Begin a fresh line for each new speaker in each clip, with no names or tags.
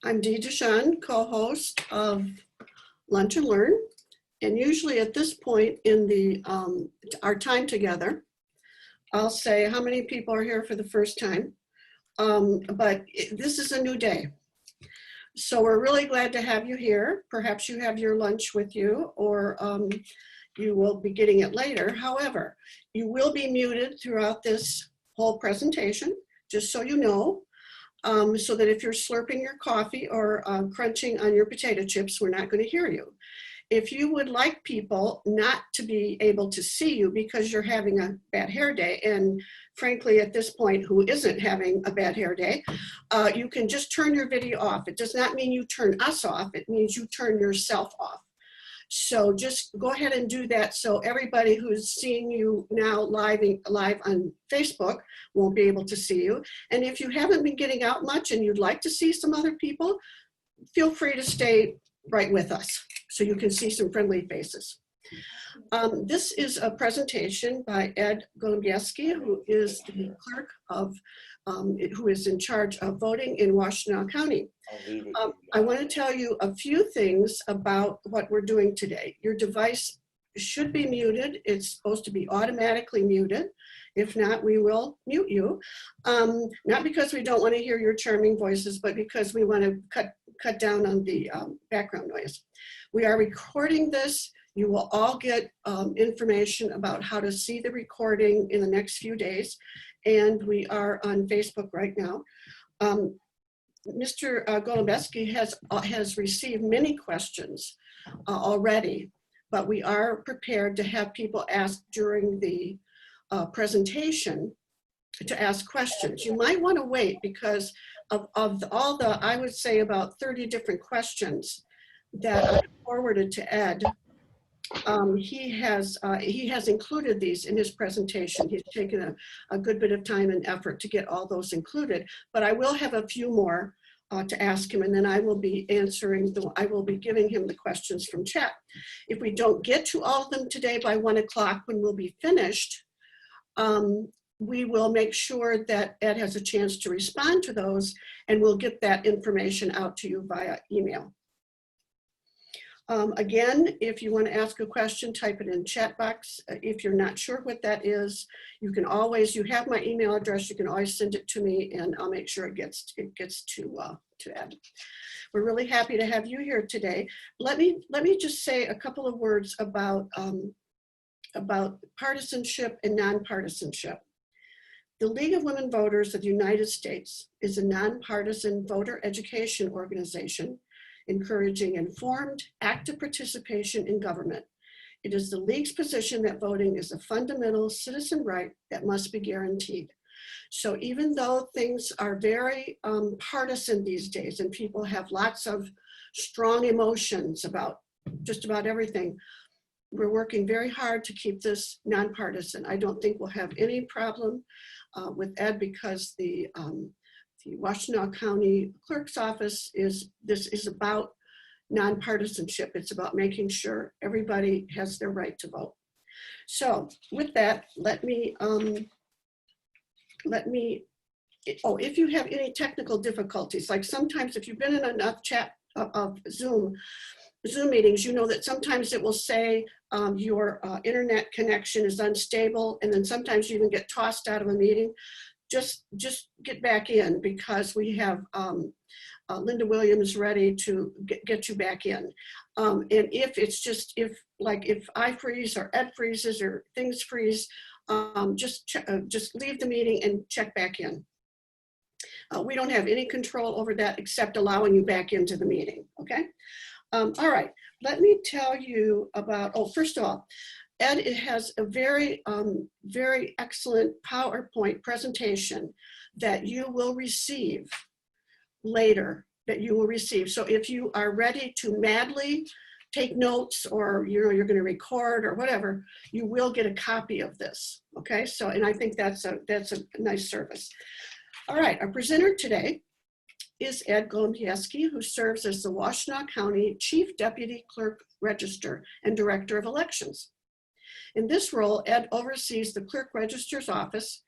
I'm Dee DeShawn, co-host of Lunch and Learn. And usually at this point in our time together, I'll say how many people are here for the first time. But this is a new day. So we're really glad to have you here. Perhaps you have your lunch with you, or you will be getting it later. However, you will be muted throughout this whole presentation, just so you know. So that if you're slurping your coffee or crunching on your potato chips, we're not going to hear you. If you would like people not to be able to see you because you're having a bad hair day, and frankly at this point who isn't having a bad hair day, you can just turn your video off. It does not mean you turn us off, it means you turn yourself off. So just go ahead and do that, so everybody who's seeing you now live on Facebook won't be able to see you. And if you haven't been getting out much and you'd like to see some other people, feel free to stay right with us so you can see some friendly faces. This is a presentation by Ed Golembiewski, who is the clerk of, who is in charge of voting in Washtenaw County. I want to tell you a few things about what we're doing today. Your device should be muted. It's supposed to be automatically muted. If not, we will mute you. Not because we don't want to hear your charming voices, but because we want to cut down on the background noise. We are recording this. You will all get information about how to see the recording in the next few days. And we are on Facebook right now. Mr. Golembiewski has received many questions already, but we are prepared to have people ask during the presentation to ask questions. You might want to wait because of all the, I would say about 30 different questions that I forwarded to Ed. He has included these in his presentation. He's taken a good bit of time and effort to get all those included, but I will have a few more to ask him, and then I will be I will be giving him the questions from chat. If we don't get to all of them today by 1 o'clock when we'll be finished, we will make sure that Ed has a chance to respond to those, and we'll get that information out to you via email. Again, if you want to ask a question, type it in chat box. If you're not sure what that is, you can always, you have my email address, you can always send it to me and I'll make sure it gets to Ed. We're really happy to have you here today. Let me just say a couple of words about partisanship and nonpartisanship. The League of Women Voters of the United States is a nonpartisan voter education organization encouraging informed, active participation in government. It is the League's position that voting is a fundamental citizen right that must be guaranteed. So even though things are very partisan these days and people have lots of strong emotions about just about everything, we're working very hard to keep this nonpartisan. I don't think we'll have any problem with Ed because the Washtenaw County Clerk's Office this is about nonpartisanship. It's about making sure everybody has their right to vote. So with that, let me, if you have any technical difficulties, like sometimes if you've been in enough chat of Zoom meetings, you know that sometimes it will say your internet connection is unstable, and then sometimes you even get tossed out of a meeting. Just get back in because we have Linda Williams ready to get you back in. And if it's just, if I freeze or Ed freezes or things freeze, just leave the meeting and check back in. We don't have any control over that except allowing you back into the meeting, okay? All right, let me tell you about, first of all, Ed has a very, very excellent PowerPoint presentation that you will receive later, So if you are ready to madly take notes or you're going to record or whatever, you will get a copy of this, okay? So, and I think that's a nice service. All right, our presenter today is Ed Golembiewski, who serves as the Washtenaw County Chief Deputy Clerk Register and Director of Elections. In this role, Ed oversees the Clerk Register's office,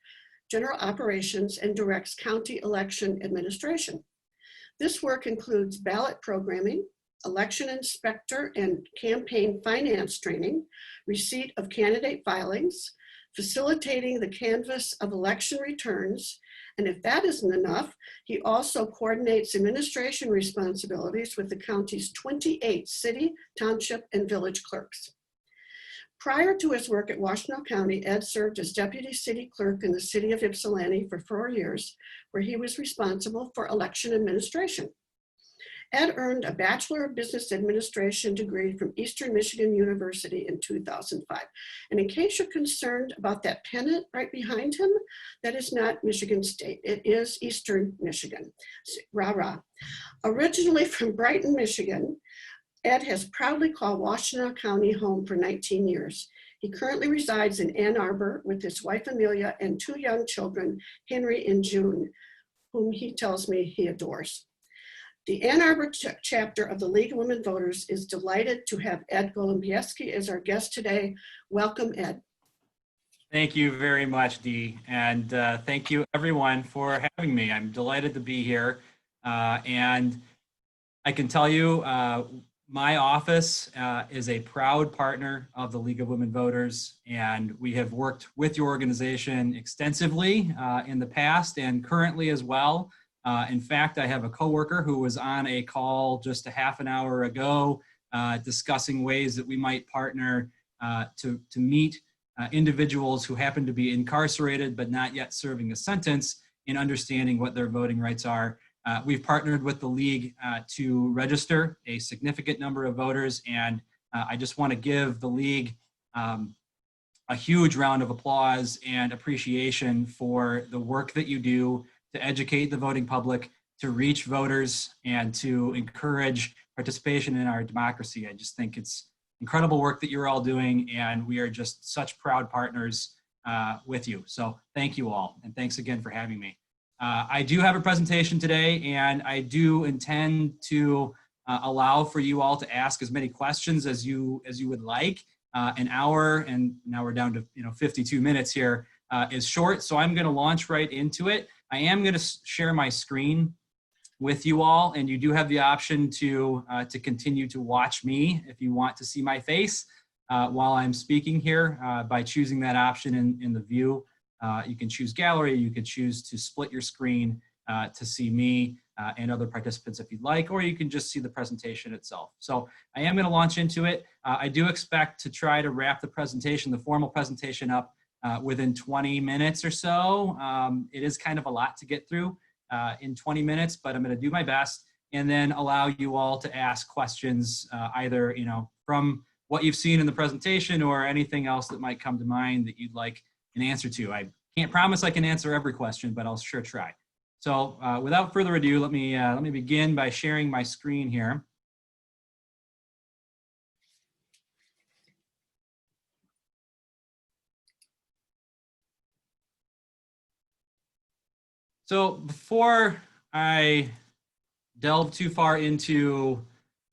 general operations, and directs county election administration. This work includes ballot programming, election inspector and campaign finance training, receipt of candidate filings, facilitating the canvass of election returns, and if that isn't enough, he also coordinates administration responsibilities with the county's 28 city, township, and village clerks. Prior to his work at Washtenaw County, Ed served as deputy city clerk in the city of Ypsilanti for 4 years, where he was responsible for election administration. Ed earned a Bachelor of Business Administration degree from Eastern Michigan University in 2005. And in case you're concerned about that pennant right behind him, that is not Michigan State. It is Eastern Michigan. Rah, rah. Originally from Brighton, Michigan, Ed has proudly called Washtenaw County home for 19 years. He currently resides in Ann Arbor with his wife Amelia and 2 young children, Henry and June, whom he tells me he adores. The Ann Arbor chapter of the League of Women Voters is delighted to have Ed Golembiewski as our guest today. Welcome, Ed.
Thank you very much, Dee, and thank you everyone for having me. I'm delighted to be here, and I can tell you my office is a proud partner of the League of Women Voters, and we have worked with your organization extensively in the past and currently as well. In fact, I have a coworker who was on a call just a half an hour ago discussing ways that we might partner to meet individuals who happen to be incarcerated but not yet serving a sentence in understanding what their voting rights are. We've partnered with the League to register a significant number of voters, and I just want to give the League a huge round of applause and appreciation for the work that you do to educate the voting public, to reach voters, and to encourage participation in our democracy. I just think it's incredible work that you're all doing, and we are just such proud partners with you. So thank you all, and thanks again for having me. I do have a presentation today, and I do intend to allow for you all to ask as many questions as you would like. An hour, and now we're down to 52 minutes here, is short, so I'm going to launch right into it. I am going to share my screen with you all, and you do have the option to continue to watch me if you want to see my face while I'm speaking here by choosing that option in the view. You can choose gallery, you can choose to split your screen to see me and other participants if you'd like, or you can just see the presentation itself. So I am going to launch into it. I do expect to try to wrap the presentation, the formal presentation up within 20 minutes or so. It is kind of a lot to get through in 20 minutes, but I'm going to do my best and then allow you all to ask questions either from what you've seen in the presentation or anything else that might come to mind that you'd like an answer to. I can't promise I can answer every question, but I'll sure try. So without further ado, let me begin by sharing my screen here. So before I delve too far into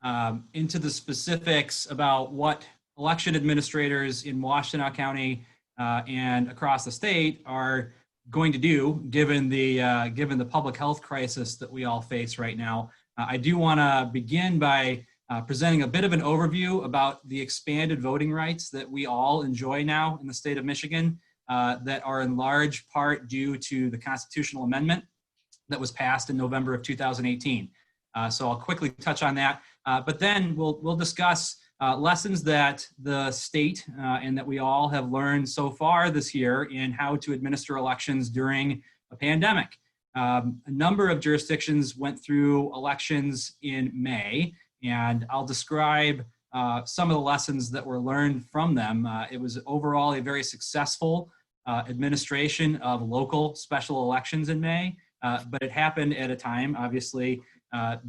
the specifics about what election administrators in Washtenaw County and across the state are going to do, given the public health crisis that we all face right now, I do want to begin by presenting a bit of an overview about the expanded voting rights that we all enjoy now in the state of Michigan, that are in large part due to the constitutional amendment that was passed in November of 2018. So I'll quickly touch on that, but then we'll discuss lessons that the state and that we all have learned so far this year in how to administer elections during a pandemic. A number of jurisdictions went through elections in May, and I'll describe some of the lessons that were learned from them. It was overall a very successful administration of local special elections in May, but it happened at a time, obviously,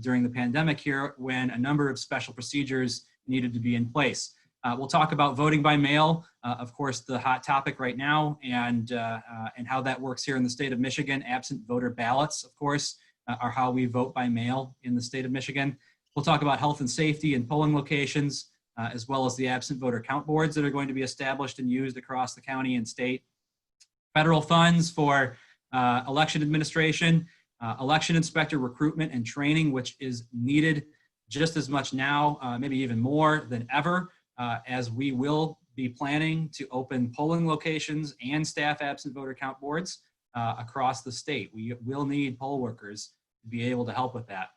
during the pandemic here, when a number of special procedures needed to be in place. We'll talk about voting by mail, of course, the hot topic right now, and how that works here in the state of Michigan. Absent voter ballots, of course, are how we vote by mail in the state of Michigan. We'll talk about health and safety and polling locations, as well as the absent voter count boards that are going to be established and used across the county and state. Federal funds for election administration, election inspector recruitment and training, which is needed just as much now, maybe even more than ever, as we will be planning to open polling locations and staff absent voter count boards across the state. We will need poll workers to be able to help with that.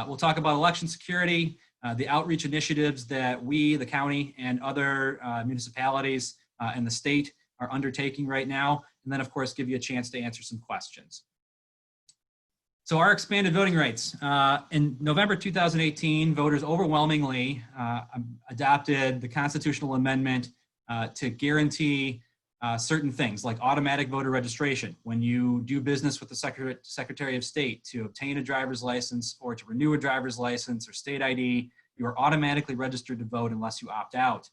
We'll talk about election security, the outreach initiatives that we, the county, and other municipalities and the state are undertaking right now, and then of course give you a chance to answer some questions. So our expanded voting rights. In November 2018, voters overwhelmingly adopted the constitutional amendment to guarantee certain things like automatic voter registration. When you do business with the Secretary of State to obtain a driver's license or to renew a driver's license or state ID, you are automatically registered to vote unless you opt out.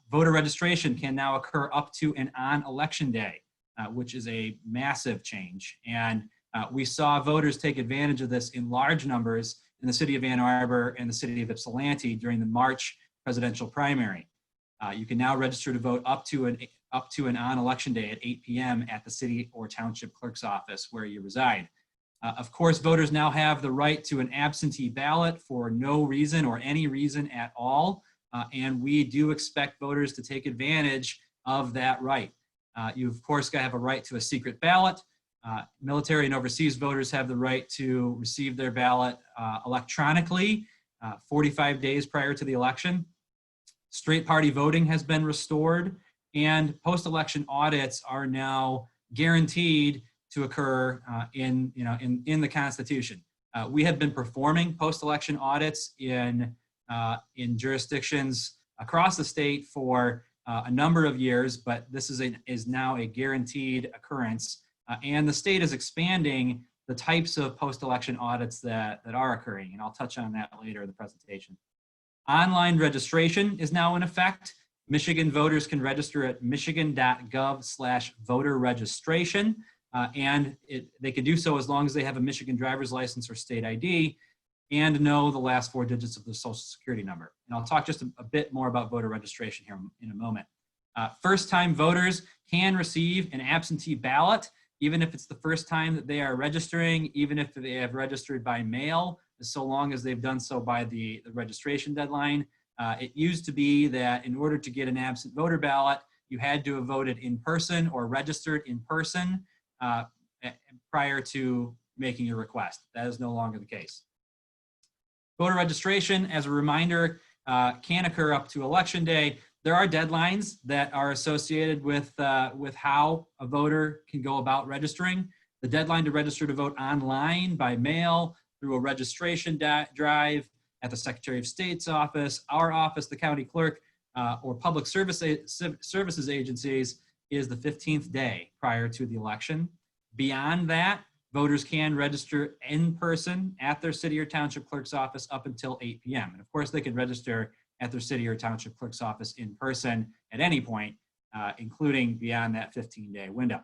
Voter registration can now occur up to and on election day, which is a massive change. And we saw voters take advantage of this in large numbers in the city of Ann Arbor and the city of Ypsilanti during the March presidential primary. You can now register to vote up to and on election day at 8 p.m. at the city or township clerk's office where you reside. Of course, voters now have the right to an absentee ballot for no reason or any reason at all. And we do expect voters to take advantage of that right. You, of course, have a right to a secret ballot. Military and overseas voters have the right to receive their ballot electronically 45 days prior to the election. Straight party voting has been restored, and post-election audits are now guaranteed to occur in the Constitution. We have been performing post-election audits in jurisdictions across the state for a number of years, but this is now a guaranteed occurrence. And the state is expanding the types of post-election audits that are occurring, and I'll touch on that later in the presentation. Online registration is now in effect. Michigan voters can register at michigan.gov/voter registration, and they can do so as long as they have a Michigan driver's license or state ID and know the last 4 digits of their social security number. And I'll talk just a bit more about voter registration here in a moment. First-time voters can receive an absentee ballot, even if it's the first time that they are registering, even if they have registered by mail, so long as they've done so by the registration deadline. It used to be that in order to get an absent voter ballot, you had to have voted in person or registered in person prior to making your request. That is no longer the case. Voter registration, as a reminder, can occur up to election day. There are deadlines that are associated with how a voter can go about registering. The deadline to register to vote online, by mail, through a registration drive at the Secretary of State's office, our office, the county clerk, or public services agencies is the 15th day prior to the election. Beyond that, voters can register in person at their city or township clerk's office up until 8 p.m. And of course, they can register at their city or township clerk's office in person at any point, including beyond that 15-day window.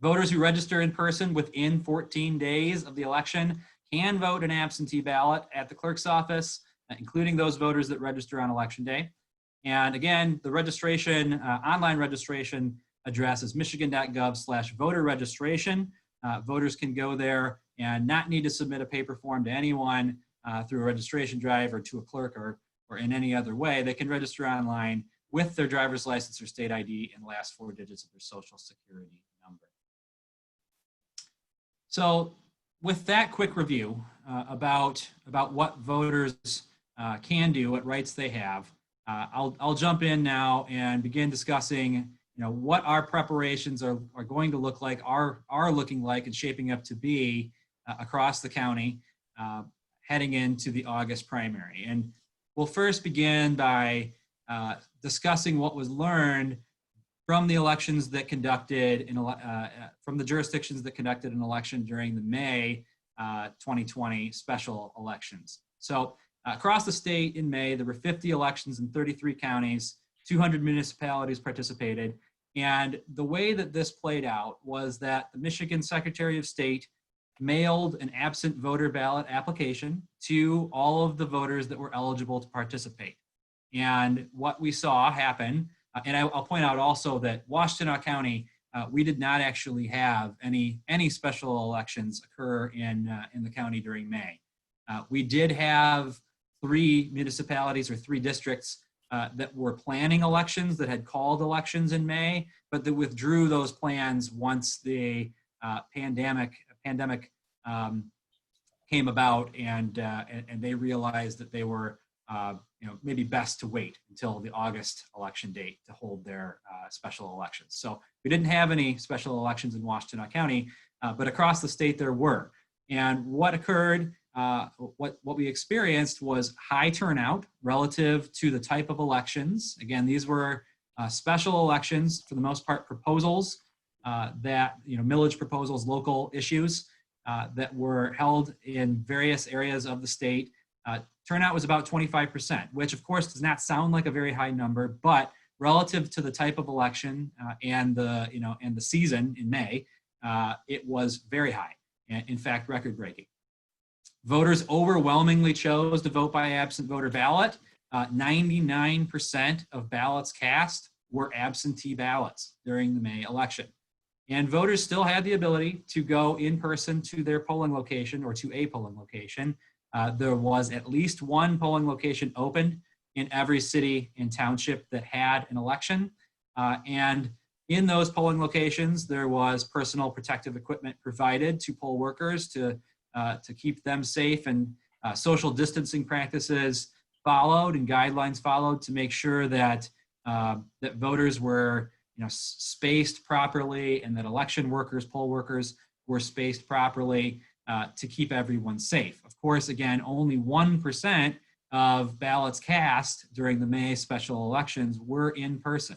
Voters who register in person within 14 days of the election can vote an absentee ballot at the clerk's office, including those voters that register on election day. And again, the registration, online registration address is michigan.gov/voter registration. Voters can go there and not need to submit a paper form to anyone through a registration drive or to a clerk or in any other way. They can register online with their driver's license or state ID and the last 4 digits of their social security number. So with that quick review about what voters can do, what rights they have, I'll jump in now and begin discussing what our preparations are going to look like, are looking like and shaping up to be across the county heading into the August primary. And we'll first begin by discussing what was learned from the elections that conducted from the jurisdictions that conducted an election during the May 2020 special elections. So across the state in May, there were 50 elections in 33 counties, 200 municipalities participated. And the way that this played out was that the Michigan Secretary of State mailed an absent voter ballot application to all of the voters that were eligible to participate. And what we saw happen, and I'll point out also that Washtenaw County we did not actually have any special elections occur in the county during May. We did have 3 municipalities or 3 districts that were planning elections, that had called elections in May, but that withdrew those plans once the pandemic came about, and they realized that they were maybe best to wait until the August election date to hold their special elections. So we didn't have any special elections in Washtenaw County, but across the state there were. And what occurred, what we experienced was high turnout relative to the type of elections. Again, these were special elections, for the most part, proposals that, millage proposals, local issues that were held in various areas of the state. Turnout was about 25%, which of course does not sound like a very high number, but relative to the type of election and the season in May, it was very high, and in fact, record-breaking. Voters overwhelmingly chose to vote by absent voter ballot. 99% of ballots cast were absentee ballots during the May election. And voters still had the ability to go in person to their polling location or to a polling location. There was at least 1 polling location open in every city and township that had an election. And in those polling locations, there was personal protective equipment provided to poll workers to keep them safe, and social distancing practices followed and guidelines followed to make sure that that voters were spaced properly, and that election workers, poll workers, were spaced properly to keep everyone safe. Of course, again, only 1% of ballots cast during the May special elections were in person.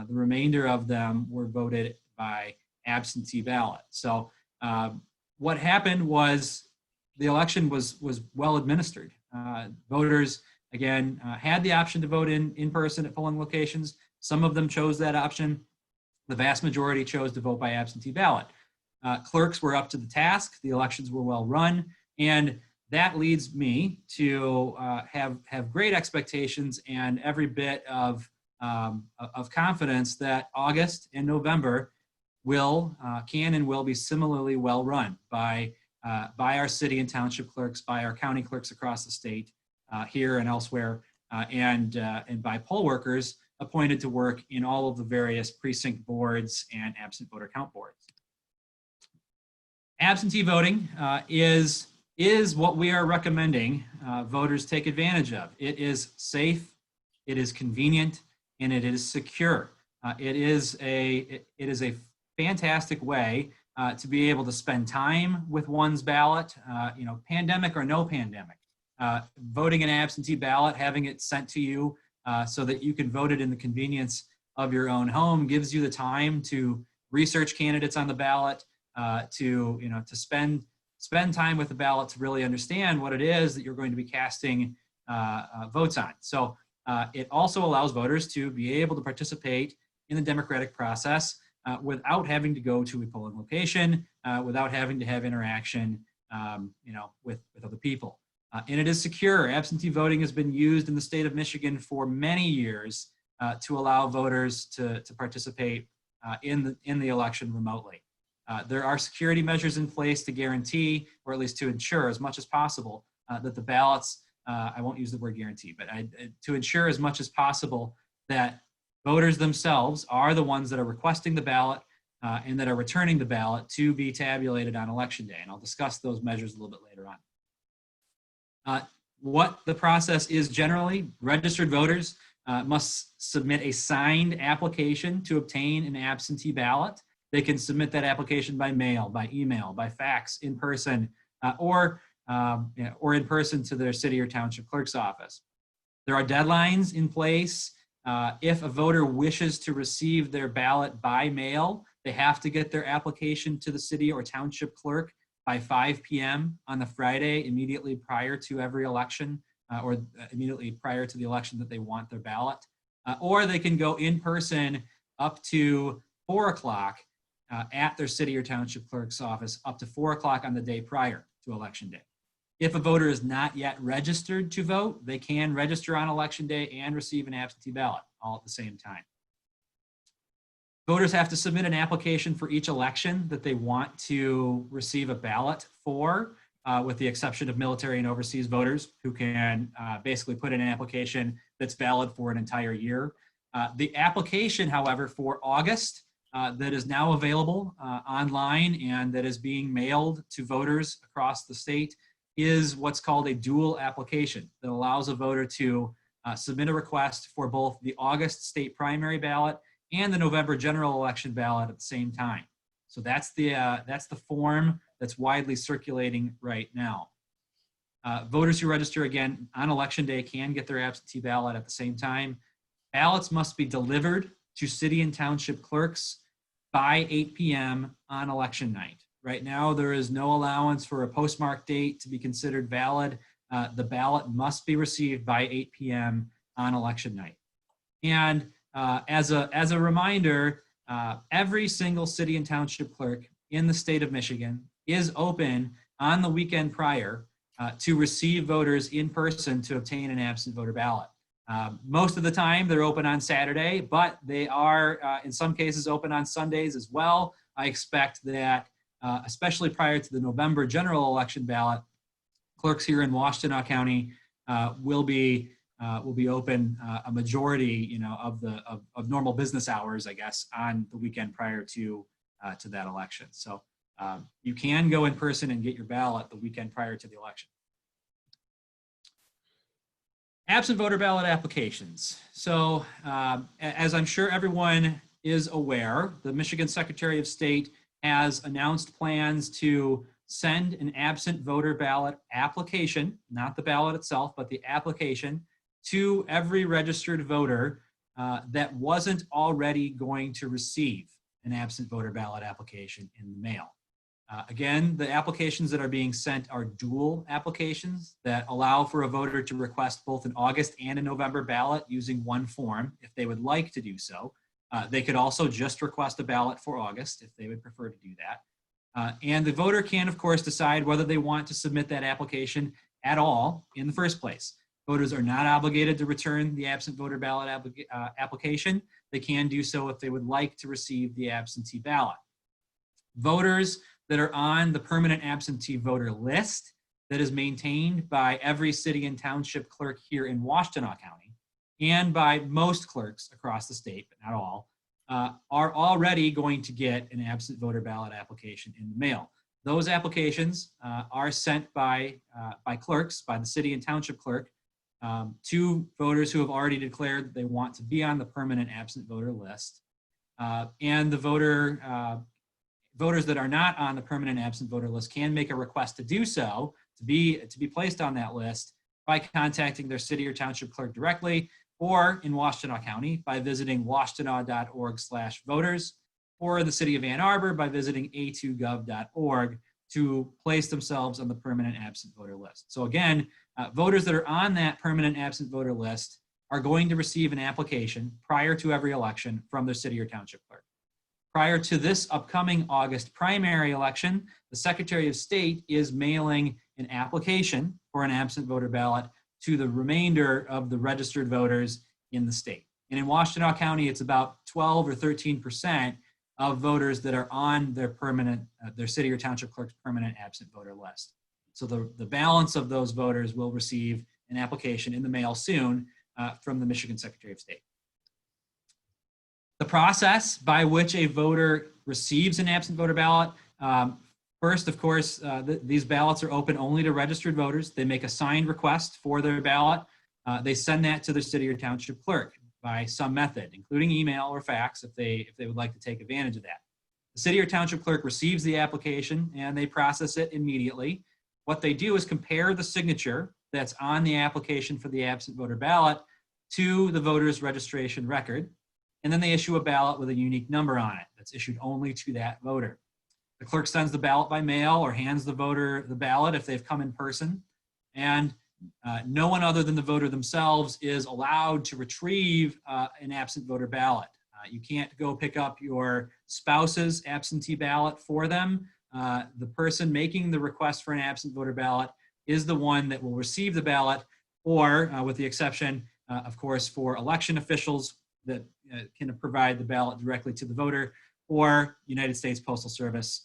The remainder of them were voted by absentee ballot. So what happened was the election was well administered. Voters, again, had the option to vote in person at polling locations. Some of them chose that option. The vast majority chose to vote by absentee ballot. Clerks were up to the task. The elections were well run, and that leads me to have great expectations and every bit of confidence that August and November can and will be similarly well run by our city and township clerks, by our county clerks across the state, here and elsewhere, and by poll workers appointed to work in all of the various precinct boards and absent voter count boards. Absentee voting is what we are recommending voters take advantage of. It is safe, it is convenient, and it is secure. It is a fantastic way to be able to spend time with one's ballot, pandemic or no pandemic. Voting an absentee ballot, having it sent to you so that you can vote it in the convenience of your own home, gives you the time to research candidates on the ballot, to spend time with the ballot to really understand what it is that you're going to be casting votes on. So it also allows voters to be able to participate in the democratic process without having to go to a polling location, without having to have interaction, with other people. And it is secure. Absentee voting has been used in the state of Michigan for many years to allow voters to participate in the election remotely. There are security measures in place to guarantee, or at least to ensure as much as possible, that the ballots, I won't use the word guarantee, but to ensure as much as possible that voters themselves are the ones that are requesting the ballot and that are returning the ballot to be tabulated on election day. And I'll discuss those measures a little bit later on. What the process is generally, registered voters must submit a signed application to obtain an absentee ballot. They can submit that application by mail, by email, by fax, in person, or in person to their city or township clerk's office. There are deadlines in place. If a voter wishes to receive their ballot by mail, they have to get their application to the city or township clerk by 5 p.m. on the Friday immediately prior to every election, or immediately prior to the election that they want their ballot. Or they can go in person up to 4 o'clock at their city or township clerk's office up to 4 o'clock on the day prior to election day. If a voter is not yet registered to vote, they can register on election day and receive an absentee ballot all at the same time. Voters have to submit an application for each election that they want to receive a ballot for, with the exception of military and overseas voters who can basically put in an application that's valid for an entire year. The application, however, for August that is now available online and that is being mailed to voters across the state is what's called a dual application that allows a voter to submit a request for both the August state primary ballot and the November general election ballot at the same time. So that's the form that's widely circulating right now. Voters who register again on election day can get their absentee ballot at the same time. Ballots must be delivered to city and township clerks by 8 p.m. on election night. Right now, there is no allowance for a postmark date to be considered valid. The ballot must be received by 8 p.m. on election night. And as a reminder, every single city and township clerk in the state of Michigan is open on the weekend prior to receive voters in person to obtain an absent voter ballot. Most of the time they're open on Saturday, but they are in some cases open on Sundays as well. I expect that especially prior to the November general election ballot, clerks here in Washtenaw County will be open a majority, of normal business hours, I guess, on the weekend prior to that election. So you can go in person and get your ballot the weekend prior to the election. Absent voter ballot applications. So as I'm sure everyone is aware, the Michigan Secretary of State has announced plans to send an absent voter ballot application, not the ballot itself, but the application, to every registered voter that wasn't already going to receive an absent voter ballot application in the mail. Again, the applications that are being sent are dual applications that allow for a voter to request both an August and a November ballot using one form if they would like to do so. They could also just request a ballot for August if they would prefer to do that. And the voter can, of course, decide whether they want to submit that application at all in the first place. Voters are not obligated to return the absent voter ballot application. They can do so if they would like to receive the absentee ballot. Voters that are on the permanent absentee voter list that is maintained by every city and township clerk here in Washtenaw County and by most clerks across the state, but not all, are already going to get an absent voter ballot application in the mail. Those applications are sent by clerks, by the city and township clerk, to voters who have already declared that they want to be on the permanent absent voter list. And the voters that are not on the permanent absent voter list can make a request to do so, to be placed on that list by contacting their city or township clerk directly, or in Washtenaw County by visiting washtenaw.org/voters, or the city of Ann Arbor by visiting a2gov.org to place themselves on the permanent absent voter list. So again, voters that are on that permanent absent voter list are going to receive an application prior to every election from their city or township clerk. Prior to this upcoming August primary election, the Secretary of State is mailing an application for an absent voter ballot to the remainder of the registered voters in the state. And in Washtenaw County, it's about 12 or 13% of voters that are on their permanent, their city or township clerk's permanent absent voter list. So the balance of those voters will receive an application in the mail soon from the Michigan Secretary of State. The process by which a voter receives an absent voter ballot, first, of course, these ballots are open only to registered voters. They make a signed request for their ballot. They send that to their city or township clerk by some method, including email or fax if they would like to take advantage of that. The city or township clerk receives the application and they process it immediately. What they do is compare the signature that's on the application for the absent voter ballot to the voter's registration record. And then they issue a ballot with a unique number on it that's issued only to that voter. The clerk sends the ballot by mail or hands the voter the ballot if they've come in person. And no one other than the voter themselves is allowed to retrieve an absent voter ballot. You can't go pick up your spouse's absentee ballot for them. The person making the request for an absent voter ballot is the one that will receive the ballot, or with the exception, of course, for election officials that can provide the ballot directly to the voter, or United States Postal Service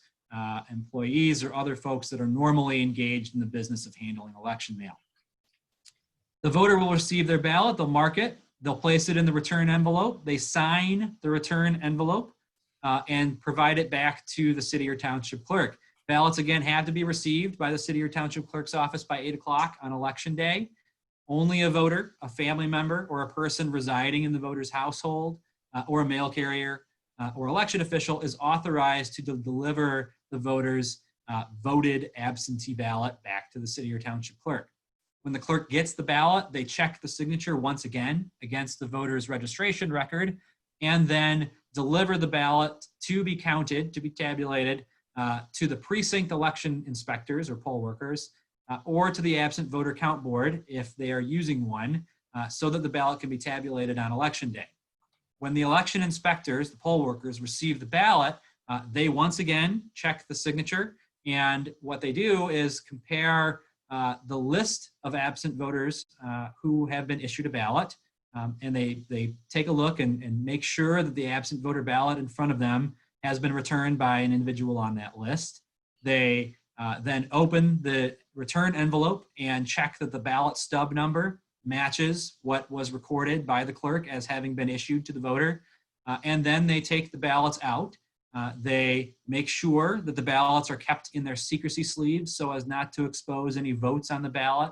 employees or other folks that are normally engaged in the business of handling election mail. The voter will receive their ballot, they'll mark it, they'll place it in the return envelope, they sign the return envelope, and provide it back to the city or township clerk. Ballots, again, have to be received by the city or township clerk's office by 8 o'clock on election day. Only a voter, a family member, or a person residing in the voter's household, or a mail carrier, or election official is authorized to deliver the voter's voted absentee ballot back to the city or township clerk. When the clerk gets the ballot, they check the signature once again against the voter's registration record, and then deliver the ballot to be counted, to be tabulated, to the precinct election inspectors or poll workers, or to the absent voter count board if they are using one, so that the ballot can be tabulated on election day. When the election inspectors, the poll workers, receive the ballot, they once again check the signature, and what they do is compare the list of absent voters who have been issued a ballot, and they take a look and make sure that the absent voter ballot in front of them has been returned by an individual on that list. They then open the return envelope and check that the ballot stub number matches what was recorded by the clerk as having been issued to the voter. And then they take the ballots out. They make sure that the ballots are kept in their secrecy sleeves so as not to expose any votes on the ballot.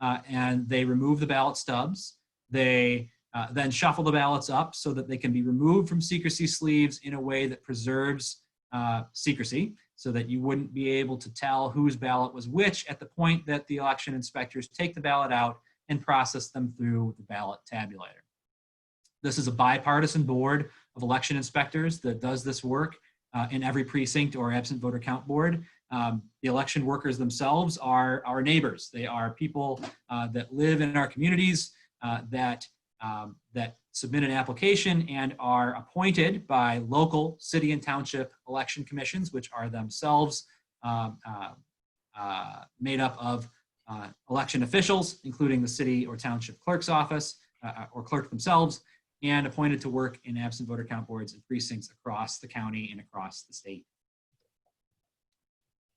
And they remove the ballot stubs. They then shuffle the ballots up so that they can be removed from secrecy sleeves in a way that preserves secrecy, so that you wouldn't be able to tell whose ballot was which at the point that the election inspectors take the ballot out and process them through the ballot tabulator. This is a bipartisan board of election inspectors that does this work in every precinct or absent voter count board. The election workers themselves are our neighbors. They are people that live in our communities, that submit an application and are appointed by local city and township election commissions, which are themselves made up of election officials, including the city or township clerk's office or clerk themselves, and appointed to work in absent voter count boards and precincts across the county and across the state.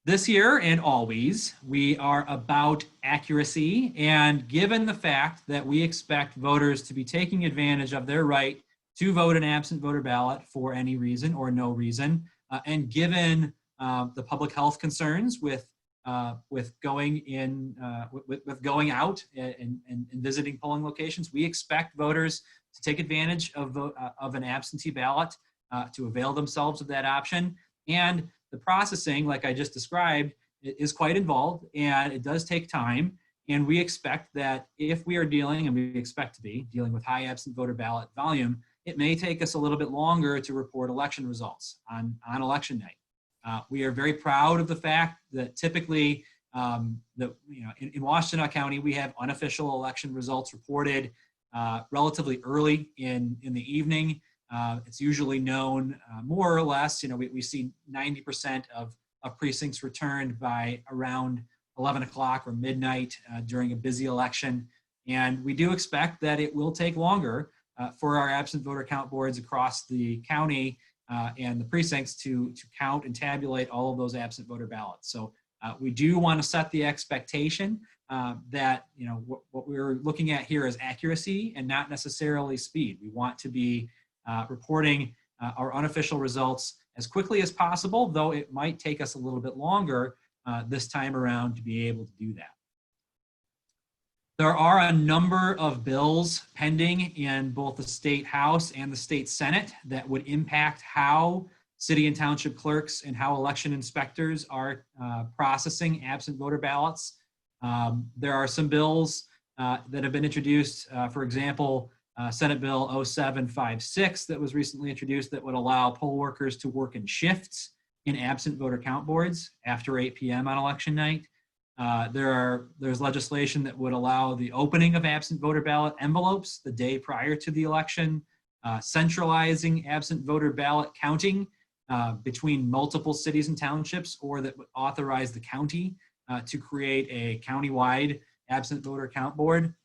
This year and always, we are about accuracy, and given the fact that we expect voters to be taking advantage of their right to vote an absent voter ballot for any reason or no reason, and given the public health concerns with going out and visiting polling locations, we expect voters to take advantage of an absentee ballot, to avail themselves of that option. And the processing, like I just described, is quite involved, and it does take time. And we expect that if we are dealing, and we expect to be dealing with high absent voter ballot volume, it may take us a little bit longer to report election results on election night. We are very proud of the fact that typically, in Washtenaw County, we have unofficial election results reported relatively early in the evening. It's usually known more or less, we see 90% of precincts returned by around 11 o'clock or midnight during a busy election. And we do expect that it will take longer for our absent voter count boards across the county and the precincts to count and tabulate all of those absent voter ballots. So we do want to set the expectation that what we're looking at here is accuracy and not necessarily speed. We want to be reporting our unofficial results as quickly as possible, though it might take us a little bit longer this time around to be able to do that. There are a number of bills pending in both the State House and the State Senate that would impact how city and township clerks and how election inspectors are processing absent voter ballots. There are some bills that have been introduced, for example, Senate Bill 0756 that was recently introduced that would allow poll workers to work in shifts in absent voter count boards after 8 p.m. on election night. There's legislation that would allow the opening of absent voter ballot envelopes the day prior to the election, centralizing absent voter ballot counting between multiple cities and townships, or that would authorize the county to create a county-wide absent voter count board.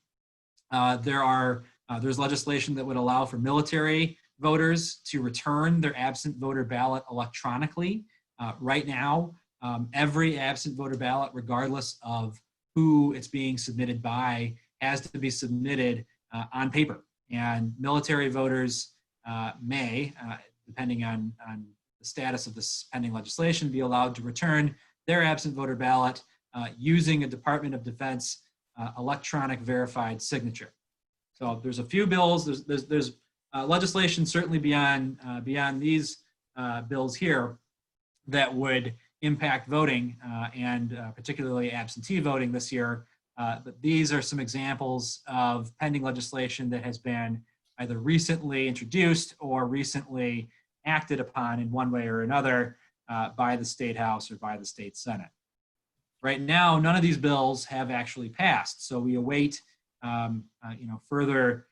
There are There's legislation that would allow for military voters to return their absent voter ballot electronically. Right now, every absent voter ballot, regardless of who it's being submitted by, has to be submitted on paper. And military voters may, depending on the status of this pending legislation, be allowed to return their absent voter ballot using a Department of Defense electronic verified signature. So there's a few bills. There's legislation certainly beyond these bills here that would impact voting and particularly absentee voting this year. But these are some examples of pending legislation that has been either recently introduced or recently acted upon in one way or another by the State House or by the State Senate. Right now, none of these bills have actually passed, so we await further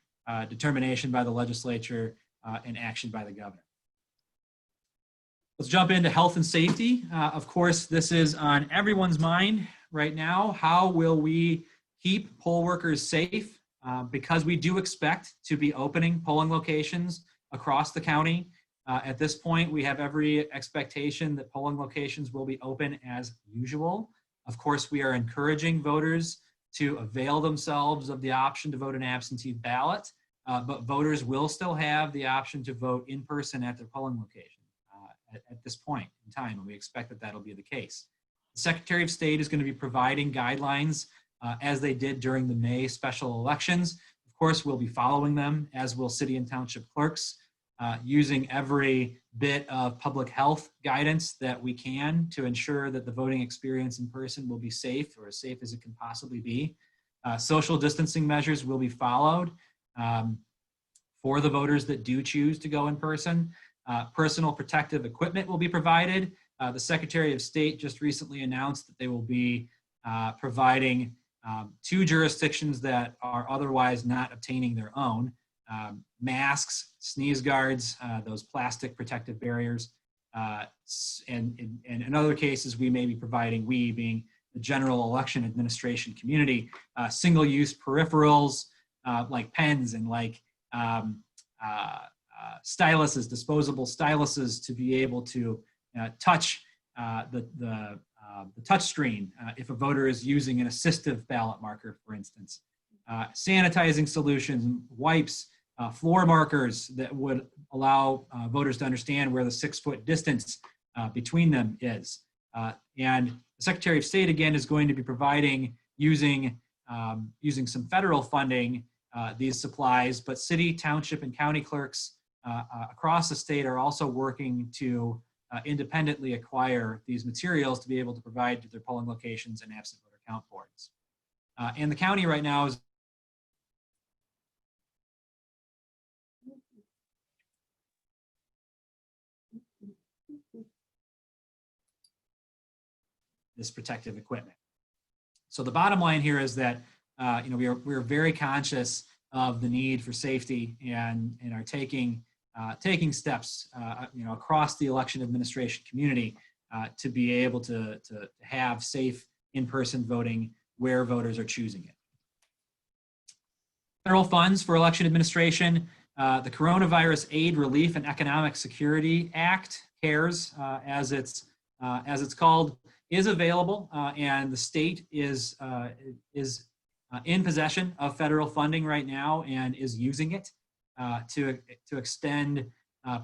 determination by the legislature and action by the governor. Let's jump into health and safety. Of course, this is on everyone's mind right now. How will we keep poll workers safe? Because we do expect to be opening polling locations across the county. At this point, we have every expectation that polling locations will be open as usual. Of course, we are encouraging voters to avail themselves of the option to vote an absentee ballot, but voters will still have the option to vote in person at their polling location at this point in time, and we expect that that'll be the case. The Secretary of State is going to be providing guidelines as they did during the May special elections. Of course, we'll be following them, as will city and township clerks, using every bit of public health guidance that we can to ensure that the voting experience in person will be safe, or as safe as it can possibly be. Social distancing measures will be followed for the voters that do choose to go in person. Personal protective equipment will be provided. The Secretary of State just recently announced that they will be providing 2 jurisdictions that are otherwise not obtaining their own. Masks, sneeze guards, those plastic protective barriers, and in other cases, we may be providing, we being the general election administration community, single-use peripherals like pens and like styluses, disposable styluses, to be able to touch the touch screen if a voter is using an assistive ballot marker, for instance. Sanitizing solutions, wipes, floor markers that would allow voters to understand where the 6-foot distance between them is. And the Secretary of State, again, is going to be providing, using some federal funding, these supplies, but city, township, and county clerks across the state are also working to independently acquire these materials to be able to provide to their polling locations and absent voter count boards. And the county right now is this protective equipment. So the bottom line here is that we are very conscious of the need for safety and are taking steps across the election administration community to be able to have safe in-person voting where voters are choosing it. Federal funds for election administration, the Coronavirus Aid, Relief, and Economic Security Act, CARES, as it's called, is available, and the state is in possession of federal funding right now and is using it to extend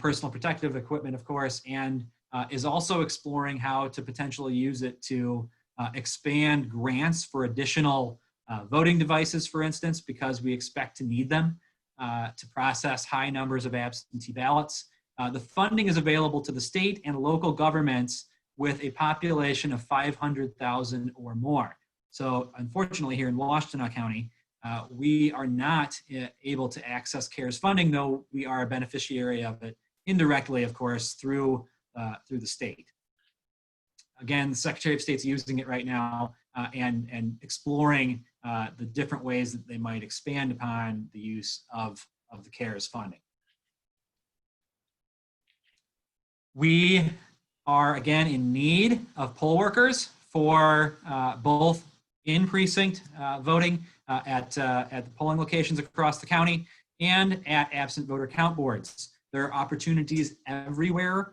personal protective equipment, of course, and is also exploring how to potentially use it to expand grants for additional voting devices, for instance, because we expect to need them to process high numbers of absentee ballots. The funding is available to the state and local governments with a population of 500,000 or more. So unfortunately here in Washtenaw County, we are not able to access CARES funding, though we are a beneficiary of it indirectly, of course, through the state. Again, the Secretary of State's using it right now and exploring the different ways that they might expand upon the use of the CARES funding. We are, again, in need of poll workers for both in-precinct voting at the polling locations across the county, and at absent voter count boards. There are opportunities everywhere,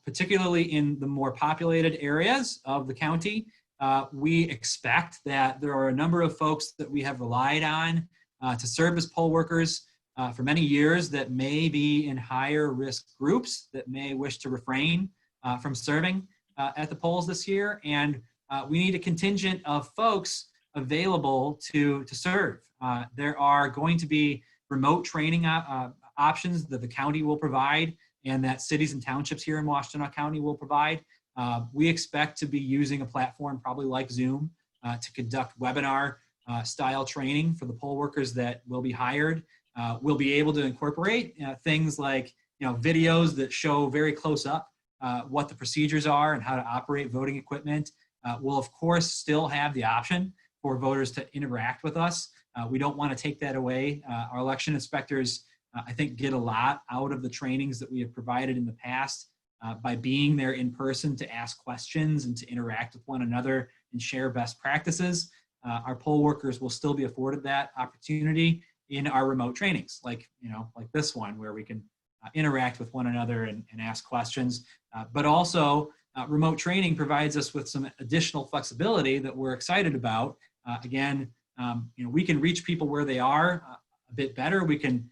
particularly in the more populated areas of the county. We expect that there are a number of folks that we have relied on to serve as poll workers for many years that may be in higher risk groups that may wish to refrain from serving at the polls this year. And we need a contingent of folks available to serve. There are going to be remote training options that the county will provide and that cities and townships here in Washtenaw County will provide. We expect to be using a platform probably like Zoom to conduct webinar style training for the poll workers that will be hired. We'll be able to incorporate things like videos that show very close up what the procedures are and how to operate voting equipment. We'll of course still have the option for voters to interact with us. We don't want to take that away. Our election inspectors, I think, get a lot out of the trainings that we have provided in the past by being there in person to ask questions and to interact with one another and share best practices. Our poll workers will still be afforded that opportunity in our remote trainings, like this one, where we can interact with one another and ask questions. But also, remote training provides us with some additional flexibility that we're excited about. Again, we can reach people where they are a bit better. We can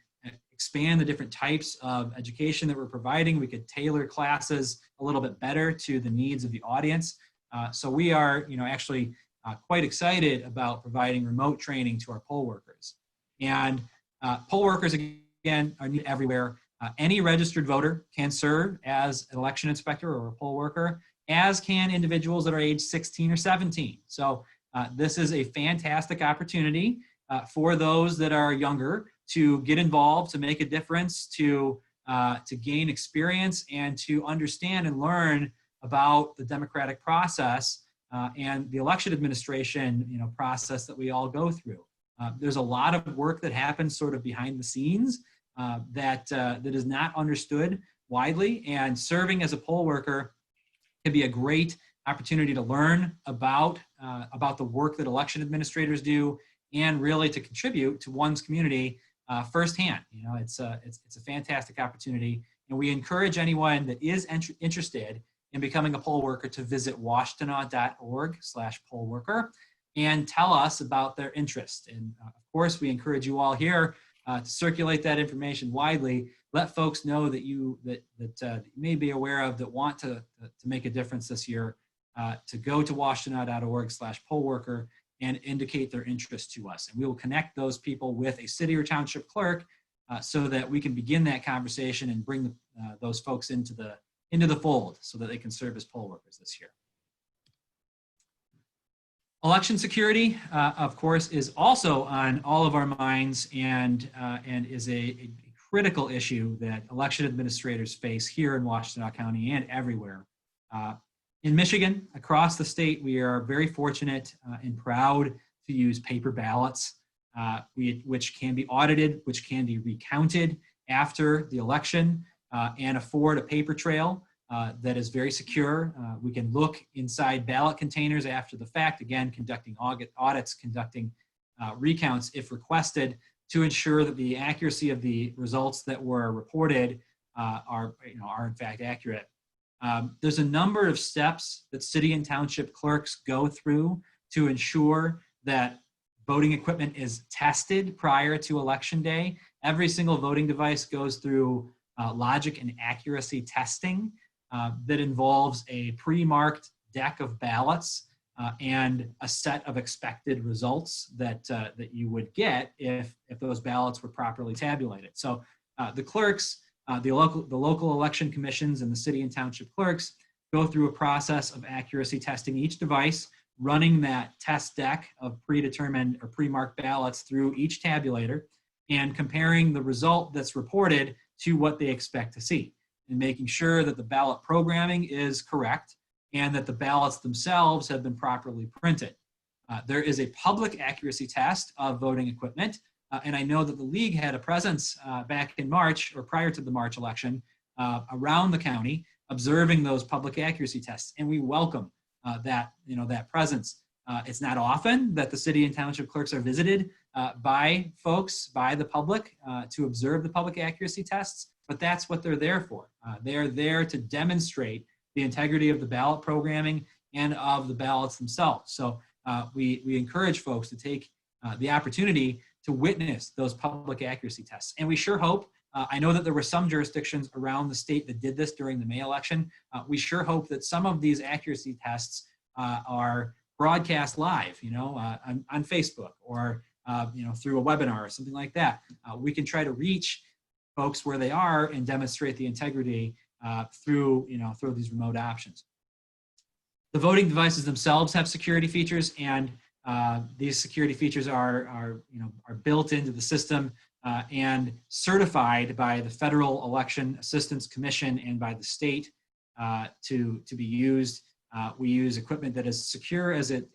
expand the different types of education that we're providing. We could tailor classes a little bit better to the needs of the audience. So we are, actually quite excited about providing remote training to our poll workers. And poll workers, again, are needed everywhere. Any registered voter can serve as an election inspector or a poll worker, as can individuals that are age 16 or 17. So this is a fantastic opportunity for those that are younger to get involved, to make a difference, to gain experience, and to understand and learn about the democratic process and the election administration process that we all go through. There's a lot of work that happens sort of behind the scenes that is not understood widely, and serving as a poll worker can be a great opportunity to learn about the work that election administrators do, and really to contribute to one's community firsthand. It's a fantastic opportunity, and we encourage anyone that is interested in becoming a poll worker to visit washtenaw.org/pollworker and tell us about their interest. And of course, we encourage you all here to circulate that information widely. Let folks know that you may be aware of that want to make a difference this year, to go to washtenaw.org/pollworker and indicate their interest to us. And we will connect those people with a city or township clerk so that we can begin that conversation and bring those folks into the fold so that they can serve as poll workers this year. Election security, of course, is also on all of our minds and is a critical issue that election administrators face here in Washtenaw County and everywhere. In Michigan, across the state, we are very fortunate and proud to use paper ballots, which can be audited, which can be recounted after the election, and afford a paper trail that is very secure. We can look inside ballot containers after the fact, again, conducting audits, conducting recounts if requested, to ensure that the accuracy of the results that were reported are in fact accurate. There's a number of steps that city and township clerks go through to ensure that voting equipment is tested prior to election day. Every single voting device goes through logic and accuracy testing that involves a pre-marked deck of ballots and a set of expected results that you would get if those ballots were properly tabulated. So the clerks, the local election commissions and the city and township clerks go through a process of accuracy testing each device, running that test deck of predetermined or pre-marked ballots through each tabulator, and comparing the result that's reported to what they expect to see, and making sure that the ballot programming is correct and that the ballots themselves have been properly printed. There is a public accuracy test of voting equipment, and I know that the league had a presence back in March, or prior to the March election, around the county, observing those public accuracy tests, and we welcome that presence. It's not often that the city and township clerks are visited by folks, by the public, to observe the public accuracy tests, but that's what they're there for. They're there to demonstrate the integrity of the ballot programming and of the ballots themselves. So we encourage folks to take the opportunity to witness those public accuracy tests. And we sure hope, I know that there were some jurisdictions around the state that did this during the May election. We sure hope that some of these accuracy tests are broadcast live, on Facebook or, through a webinar or something like that. We can try to reach folks where they are and demonstrate the integrity through these remote options. The voting devices themselves have security features, and these security features are built into the system and certified by the Federal Election Assistance Commission and by the state to be used. We use equipment that is secure as it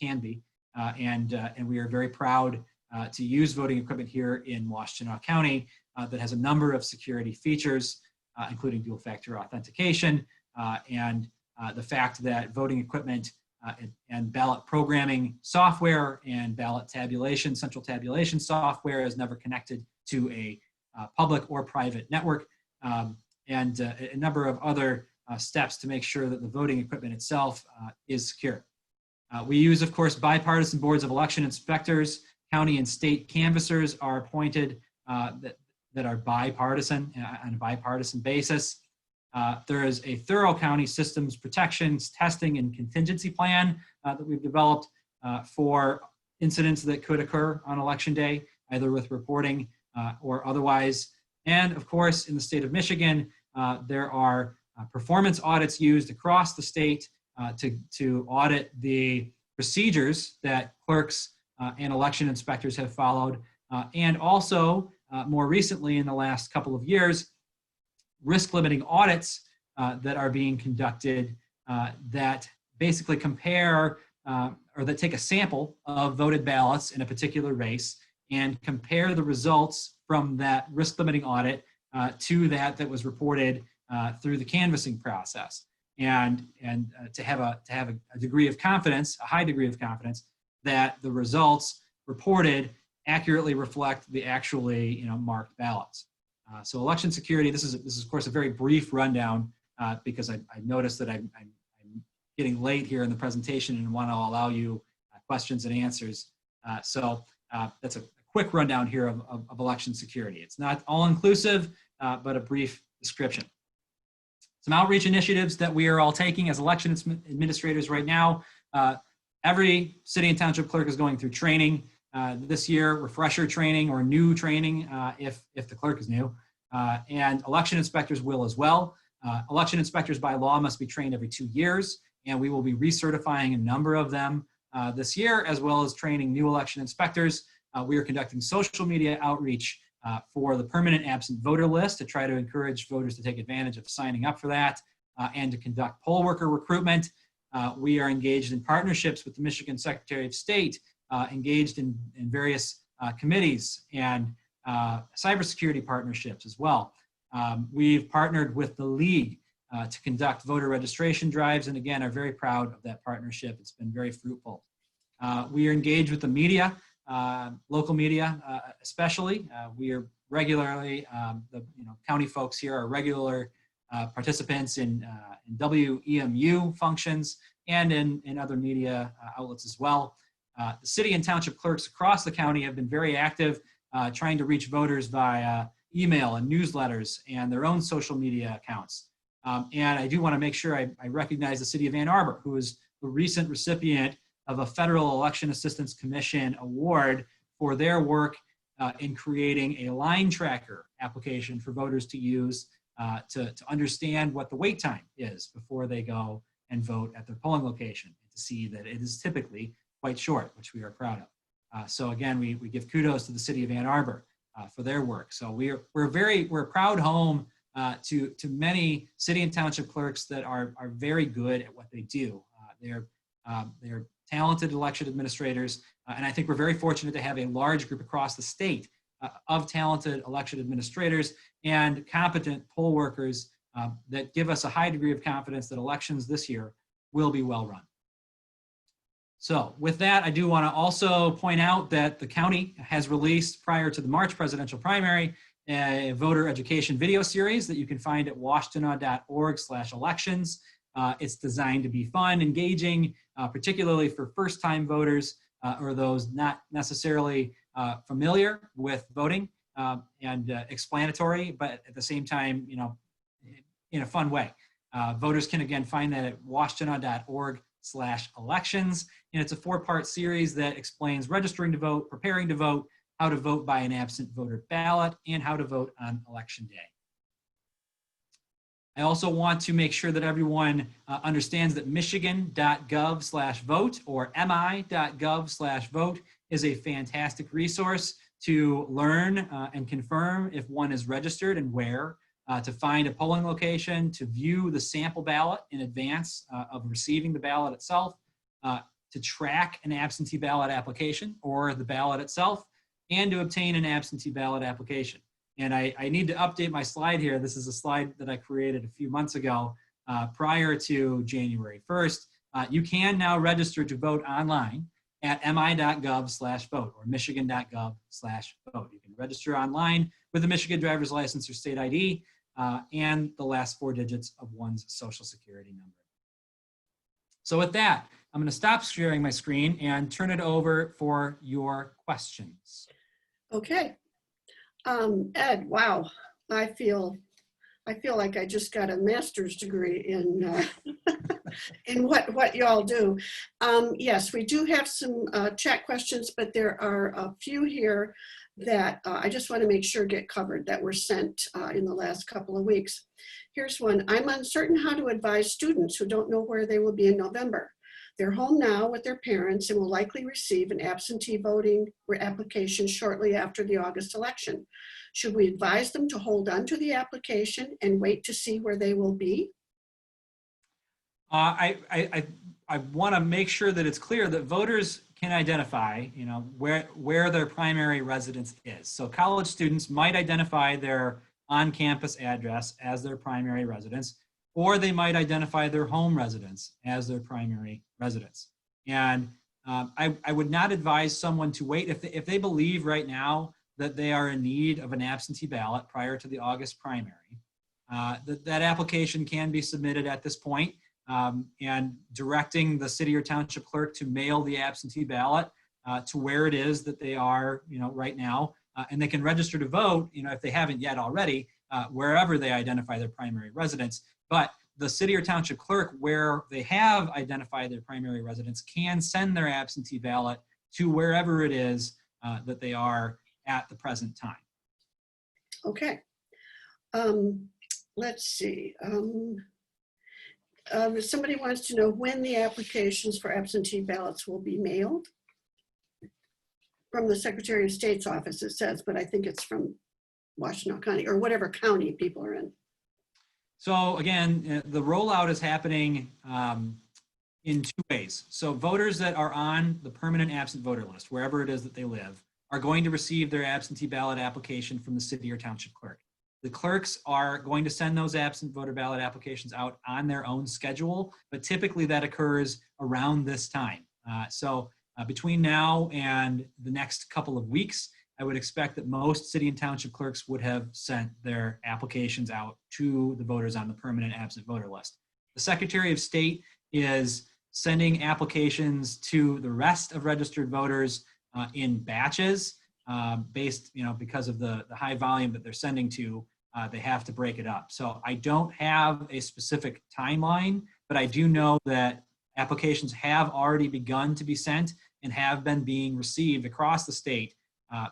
can be, and we are very proud to use voting equipment here in Washtenaw County that has a number of security features, including dual factor authentication and the fact that voting equipment and ballot programming software and ballot tabulation, central tabulation software is never connected to a public or private network, and a number of other steps to make sure that the voting equipment itself is secure. We use, of course, bipartisan boards of election inspectors. County and state canvassers are appointed that are bipartisan on a bipartisan basis. There is a thorough county systems protections, testing, and contingency plan that we've developed for incidents that could occur on election day, either with reporting or otherwise. And of course, in the state of Michigan, there are performance audits used across the state to audit the procedures that clerks and election inspectors have followed. And also, more recently in the last couple of years, risk limiting audits that are being conducted that basically compare or that take a sample of voted ballots in a particular race and compare the results from that risk limiting audit to that was reported through the canvassing process, and to have a degree of confidence, a high degree of confidence, that the results reported accurately reflect the actually marked ballots. So election security, this is of course a very brief rundown because I noticed that I'm getting late here in the presentation and want to allow you questions and answers. So that's a quick rundown here of election security. It's not all inclusive, but a brief description. Some outreach initiatives that we are all taking as election administrators right now. Every city and township clerk is going through training this year, refresher training or new training if the clerk is new, and election inspectors will as well. Election inspectors by law must be trained every 2 years, and we will be recertifying a number of them this year, as well as training new election inspectors. We are conducting social media outreach for the permanent absent voter list to try to encourage voters to take advantage of signing up for that and to conduct poll worker recruitment. We are engaged in partnerships with the Michigan Secretary of State, engaged in various committees and cybersecurity partnerships as well. We've partnered with the League to conduct voter registration drives, and again, are very proud of that partnership. It's been very fruitful. We are engaged with the media, local media especially. We are regularly, the county folks here are regular participants in WEMU functions and in other media outlets as well. The city and township clerks across the county have been very active trying to reach voters via email and newsletters and their own social media accounts. And I do want to make sure I recognize the city of Ann Arbor, who is the recent recipient of a Federal Election Assistance Commission award for their work in creating a line tracker application for voters to use to understand what the wait time is before they go and vote at their polling location, to see that it is typically quite short, which we are proud of. So again, we give kudos to the city of Ann Arbor for their work. So we're a proud home to many city and township clerks that are very good at what they do. They're talented election administrators, and I think we're very fortunate to have a large group across the state of talented election administrators and competent poll workers that give us a high degree of confidence that elections this year will be well run. So with that, I do want to also point out that the county has released, prior to the March presidential primary, a voter education video series that you can find at washtenaw.org/elections. It's designed to be fun, engaging, particularly for first-time voters or those not necessarily familiar with voting, and explanatory, but at the same time, in a fun way. Voters can again find that at washtenaw.org/elections. And it's a 4-part series that explains registering to vote, preparing to vote, how to vote by an absent voter ballot, and how to vote on election day. I also want to make sure that everyone understands that michigan.gov/vote or mi.gov/vote is a fantastic resource to learn and confirm if one is registered and where, to find a polling location, to view the sample ballot in advance of receiving the ballot itself, to track an absentee ballot application or the ballot itself, and to obtain an absentee ballot application. And I need to update my slide here. This is a slide that I created a few months ago prior to January 1st. You can now register to vote online at mi.gov/vote or michigan.gov/vote. You can register online with a Michigan driver's license or state ID and the last 4 digits of one's social security number. So with that, I'm going to stop sharing my screen and turn it over for your questions.
Okay. Ed, wow, I feel like I just got a master's degree in in what y'all do. Yes, we do have some chat questions, but there are a few here that I just want to make sure get covered that were sent in the last couple of weeks. Here's one. I'm uncertain how to advise students who don't know where they will be in November. They're home now with their parents and will likely receive an absentee voting application shortly after the August election. Should we advise them to hold on to the application and wait to see where they will be?
I want to make sure that it's clear that voters can identify, where their primary residence is. So college students might identify their on-campus address as their primary residence, or they might identify their home residence as their primary residence. And I would not advise someone to wait if they believe right now that they are in need of an absentee ballot prior to the August primary. That application can be submitted at this point, and directing the city or township clerk to mail the absentee ballot to where it is that they are, right now, and they can register to vote, if they haven't yet already, wherever they identify their primary residence. But the city or township clerk, where they have identified their primary residence, can send their absentee ballot to wherever it is that they are at the present time.
Okay. Let's see. Somebody wants to know when the applications for absentee ballots will be mailed. From the Secretary of State's office, it says, but I think it's from Washtenaw County or whatever county people are in.
So again, the rollout is happening in 2 ways. So voters that are on the permanent absent voter list, wherever it is that they live, are going to receive their absentee ballot application from the city or township clerk. The clerks are going to send those absent voter ballot applications out on their own schedule, but typically that occurs around this time. So between now and the next couple of weeks, I would expect that most city and township clerks would have sent their applications out to the voters on the permanent absent voter list. The Secretary of State is sending applications to the rest of registered voters in batches based, because of the high volume that they're sending to, they have to break it up. So I don't have a specific timeline, but I do know that applications have already begun to be sent and have been being received across the state.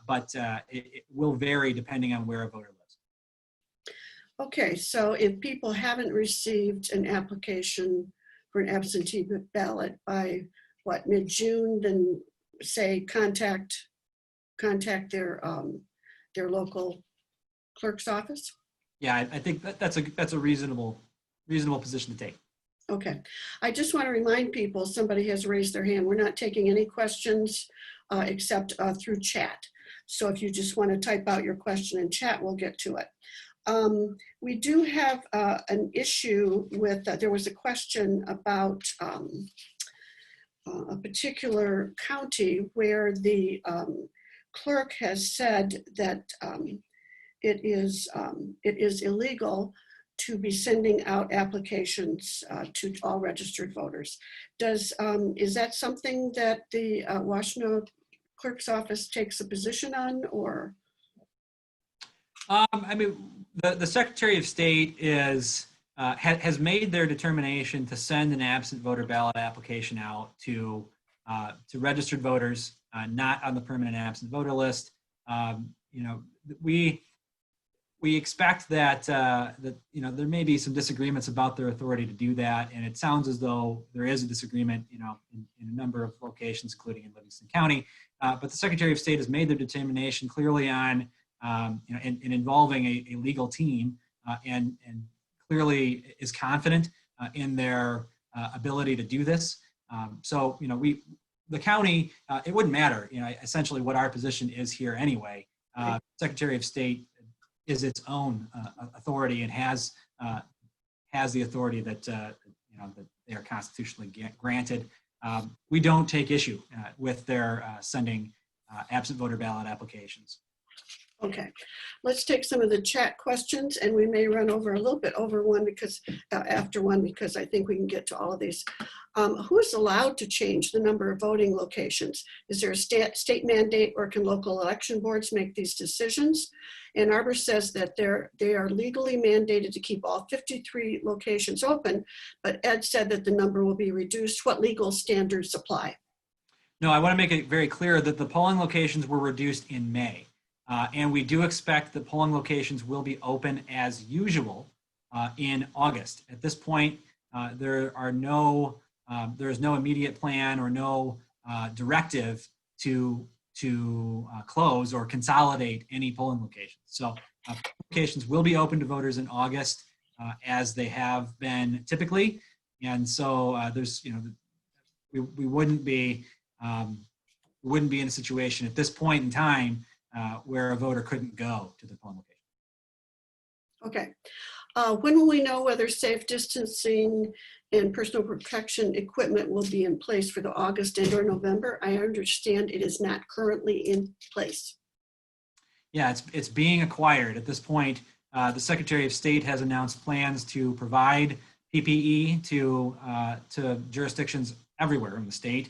But it will vary depending on where a voter lives.
Okay, so if people haven't received an application for an absentee ballot by mid-June, then say contact their local clerk's office?
Yeah, I think that's a reasonable position to take.
Okay, I just want to remind people, somebody has raised their hand. We're not taking any questions except through chat. So if you just want to type out your question in chat, we'll get to it. We do have an issue with, there was a question about a particular county where the clerk has said that it is illegal to be sending out applications to all registered voters. Is that something that the Washtenaw clerk's office takes a position on, or?
I mean, the Secretary of State has made their determination to send an absent voter ballot application out to registered voters, not on the permanent absent voter list. You know, we expect that you know, there may be some disagreements about their authority to do that, and it sounds as though there is a disagreement, you know, in a number of locations, including in Livingston County. But the Secretary of State has made their determination clearly on you know, in involving a legal team, and clearly is confident in their ability to do this. So, you know, the county, it wouldn't matter, you know, essentially what our position is here anyway. Secretary of State is its own authority and has the authority that you know, that they are constitutionally granted. We don't take issue with their sending absent voter ballot applications.
Okay, let's take some of the chat questions, and we may run over a little bit over one because after one, because I think we can get to all of these. Who is allowed to change the number of voting locations? Is there a state mandate, or can local election boards make these decisions? And Arbor says that they are legally mandated to keep all 53 locations open, but Ed said that the number will be reduced. What legal standards apply?
No, I want to make it very clear that the polling locations were reduced in May. And we do expect the polling locations will be open as usual in August. At this point, there is no immediate plan or no directive to close or consolidate any polling locations. So locations will be open to voters in August, as they have been typically. And so there's, you know, we wouldn't be in a situation at this point in time where a voter couldn't go to the polling location.
Okay. When will we know whether safe distancing and personal protection equipment will be in place for the August and or November? I understand it is not currently in place.
Yeah, it's being acquired at this point. The Secretary of State has announced plans to provide PPE to jurisdictions everywhere in the state,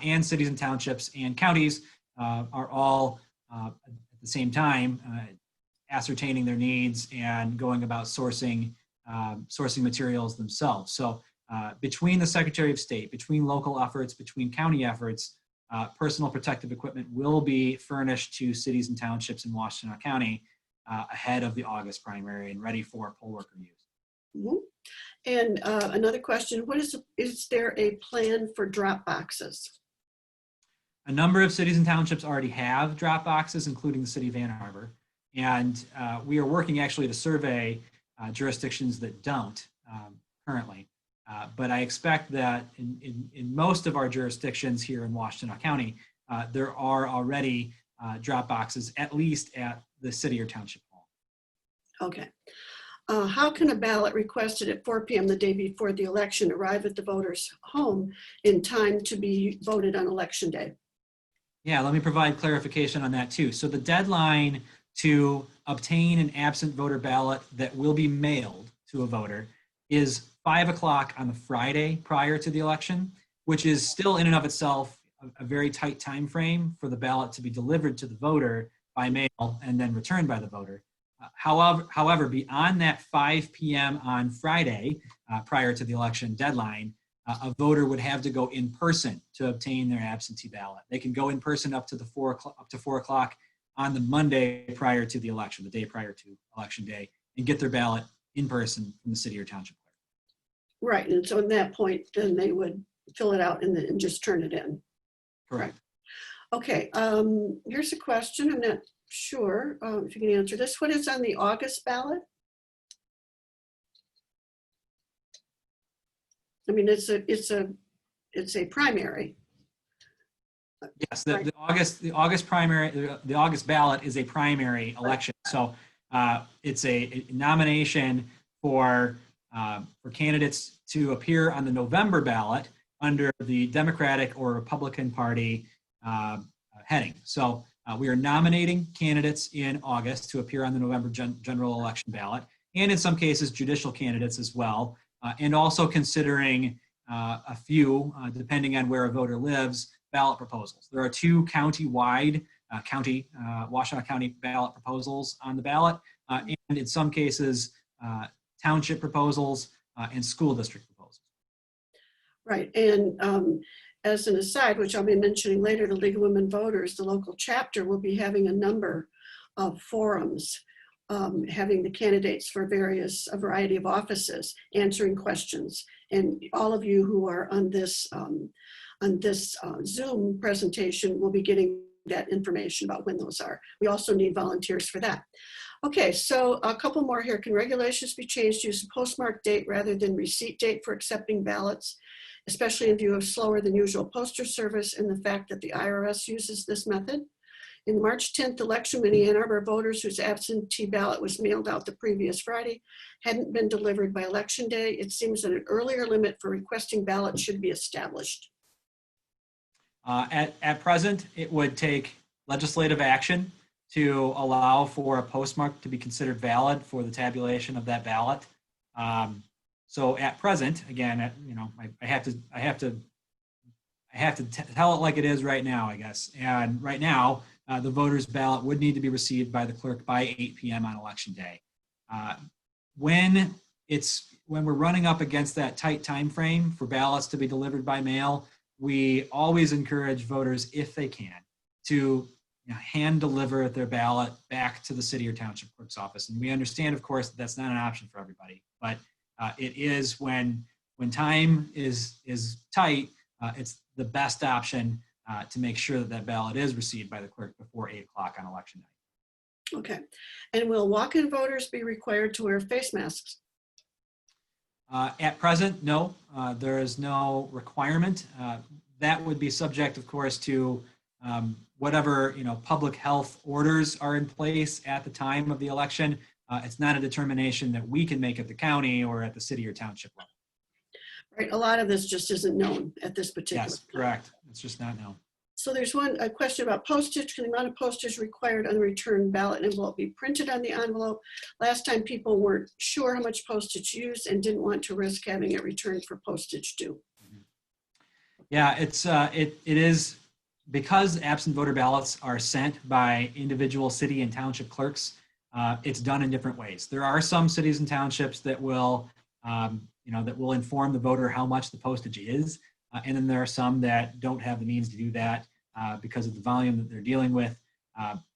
and cities and townships and counties are all at the same time ascertaining their needs and going about sourcing materials themselves. So between the Secretary of State, between local efforts, between county efforts, personal protective equipment will be furnished to cities and townships in Washtenaw County ahead of the August primary and ready for poll worker use.
Mm-hmm. And another question, is there a plan for drop boxes?
A number of cities and townships already have drop boxes, including the city of Ann Arbor. And we are working actually to survey jurisdictions that don't currently. But I expect that in most of our jurisdictions here in Washtenaw County, there are already drop boxes, at least at the city or township hall.
Okay. How can a ballot requested at 4 p.m. the day before the election arrive at the voter's home in time to be voted on election day?
Yeah, let me provide clarification on that too. So the deadline to obtain an absent voter ballot that will be mailed to a voter is 5 o'clock on the Friday prior to the election, which is still in and of itself a very tight time frame for the ballot to be delivered to the voter by mail and then returned by the voter. However, beyond that 5 p.m. on Friday prior to the election deadline, a voter would have to go in person to obtain their absentee ballot. They can go in person up to 4 o'clock on the Monday prior to the election, the day prior to election day, and get their ballot in person from the city or township clerk.
Right, and so at that point, then they would fill it out and just turn it in.
Correct.
Okay, here's a question. I'm not sure if you can answer this. What is on the August ballot? I mean, it's a primary.
Yes, the August primary, the August ballot is a primary election. So it's a nomination for candidates to appear on the November ballot under the Democratic or Republican Party heading. So we are nominating candidates in August to appear on the November general election ballot, and in some cases judicial candidates as well, and also considering a few, depending on where a voter lives, ballot proposals. There are two county-wide, Washtenaw County ballot proposals on the ballot, and in some cases, township proposals and school district proposals.
Right, and as an aside, which I'll be mentioning later, the League of Women Voters, the local chapter, will be having a number of forums, having the candidates for a variety of offices, answering questions. And all of you who are on this Zoom presentation will be getting that information about when those are. We also need volunteers for that. Okay, so a couple more here. Can regulations be changed to use a postmark date rather than receipt date for accepting ballots, especially in view of slower than usual postal service and the fact that the IRS uses this method? In the March 10th election, many Ann Arbor voters whose absentee ballot was mailed out the previous Friday hadn't been delivered by election day. It seems that an earlier limit for requesting ballots should be established.
At present, it would take legislative action to allow for a postmark to be considered valid for the tabulation of that ballot. So at present, again, I have to tell it like it is right now, I guess. And right now, the voter's ballot would need to be received by the clerk by 8 p.m. on election day. When we're running up against that tight time frame for ballots to be delivered by mail, we always encourage voters, if they can, to hand deliver their ballot back to the city or township clerk's office. And we understand, of course, that that's not an option for everybody, but it is when time is tight, it's the best option to make sure that that ballot is received by the clerk before 8 o'clock on election night.
Okay, and will walk-in voters be required to wear face masks?
At present, no, there is no requirement. That would be subject, of course, to whatever public health orders are in place at the time of the election. It's not a determination that we can make at the county or at the city or township level.
Right, a lot of this just isn't known at this particular
Yes, correct. It's just not known.
So there's a question about postage. Can the amount of postage required on the return ballot envelope be printed on the envelope? Last time people weren't sure how much postage used and didn't want to risk having it returned for postage due.
Yeah, it is because absent voter ballots are sent by individual city and township clerks. It's done in different ways. There are some cities and townships that will inform the voter how much the postage is, and then there are some that don't have the means to do that because of the volume that they're dealing with,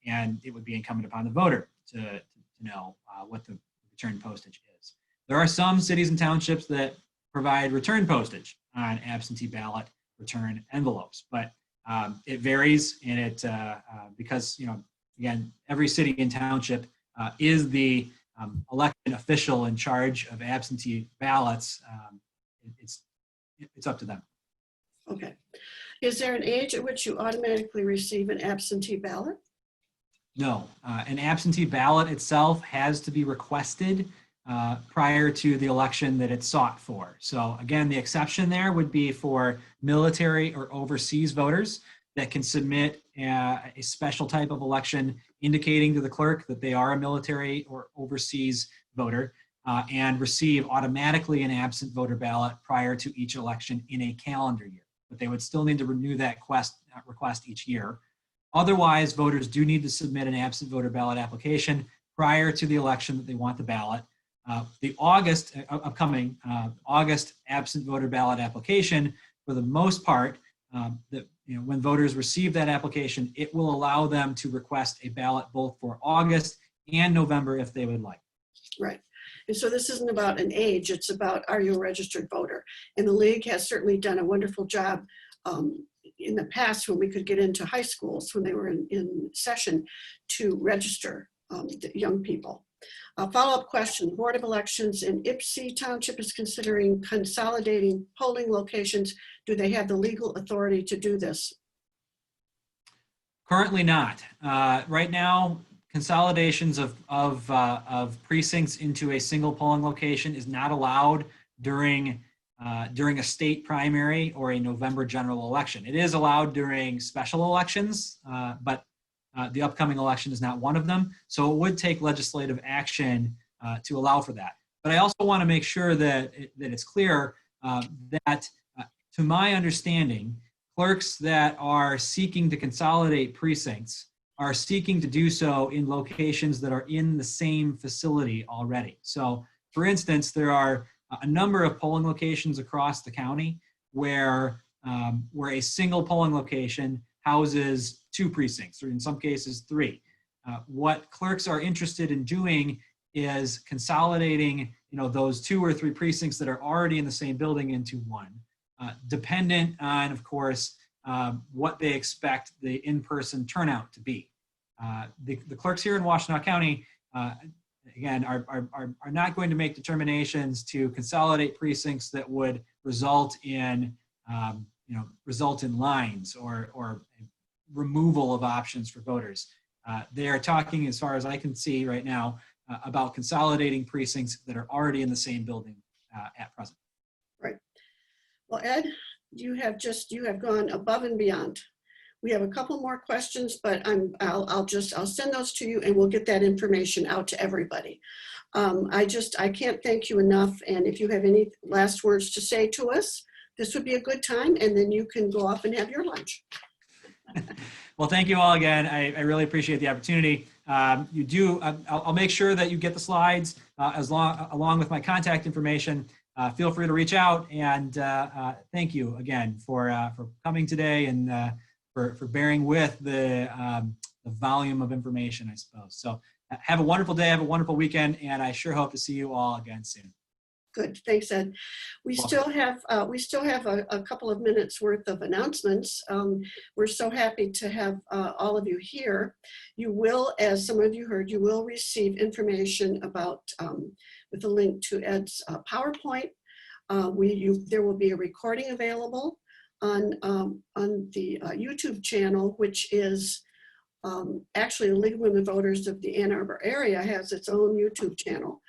and it would be incumbent upon the voter to know what the return postage is. There are some cities and townships that provide return postage on absentee ballot return envelopes, but it varies, and it because again, every city and township is the elected official in charge of absentee ballots. It's up to them.
Okay. Is there an age at which you automatically receive an absentee ballot?
No, an absentee ballot itself has to be requested prior to the election that it's sought for. So again, the exception there would be for military or overseas voters that can submit a special type of election indicating to the clerk that they are a military or overseas voter and receive automatically an absent voter ballot prior to each election in a calendar year. But they would still need to renew that request each year. Otherwise, voters do need to submit an absent voter ballot application prior to the election that they want the ballot. The upcoming August absent voter ballot application, for the most part, when voters receive that application, it will allow them to request a ballot both for August and November if they would like.
Right. And so this isn't about an age, it's about, are you a registered voter? And the league has certainly done a wonderful job in the past when we could get into high schools when they were in session to register the young people. A follow-up question, Board of Elections in Ypsi Township is considering consolidating polling locations. Do they have the legal authority to do this?
Currently not. Right now, consolidations of precincts into a single polling location is not allowed during during a state primary or a November general election. It is allowed during special elections, but the upcoming election is not one of them. So it would take legislative action to allow for that. But I also want to make sure that it's clear that, to my understanding, clerks that are seeking to consolidate precincts are seeking to do so in locations that are in the same facility already. So, for instance, there are a number of polling locations across the county where a single polling location houses 2 precincts, or in some cases 3. What clerks are interested in doing is consolidating, those 2 or 3 precincts that are already in the same building into one, dependent on, of course, what they expect the in-person turnout to be. The clerks here in Washtenaw County, again, are not going to make determinations to consolidate precincts that would result in lines or removal of options for voters. They are talking, as far as I can see right now, about consolidating precincts that are already in the same building at present.
Right. Well, Ed, you have gone above and beyond. We have a couple more questions, but I'll send those to you and we'll get that information out to everybody. I can't thank you enough. And if you have any last words to say to us, this would be a good time, and then you can go off and have your lunch.
Well, thank you all again. I really appreciate the opportunity. I'll make sure that you get the slides along with my contact information. Feel free to reach out, and thank you again for coming today and for bearing with the volume of information, I suppose. So have a wonderful day, have a wonderful weekend, and I sure hope to see you all again soon.
Good, thanks, Ed. We still have a couple of minutes worth of announcements. We're so happy to have all of you here. You will, as some of you heard, you will receive information about with a link to Ed's PowerPoint. There will be a recording available on the YouTube channel, which is actually the League of Women Voters of the Ann Arbor area has its own YouTube channel,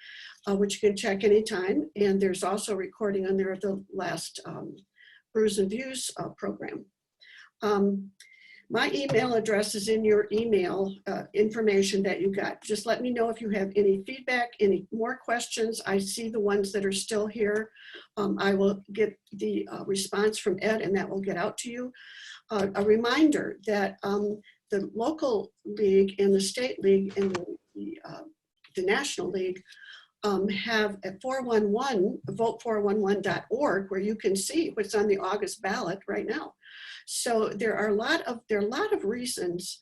which you can check anytime. And there's also a recording on there of the last Brews and Views program. My email address is in your email information that you got. Just let me know if you have any feedback, any more questions. I see the ones that are still here. I will get the response from Ed, and that will get out to you. A reminder that the local league and the state league and the national league have a 411, vote411.org, where you can see what's on the August ballot right now. So there are a lot of reasons,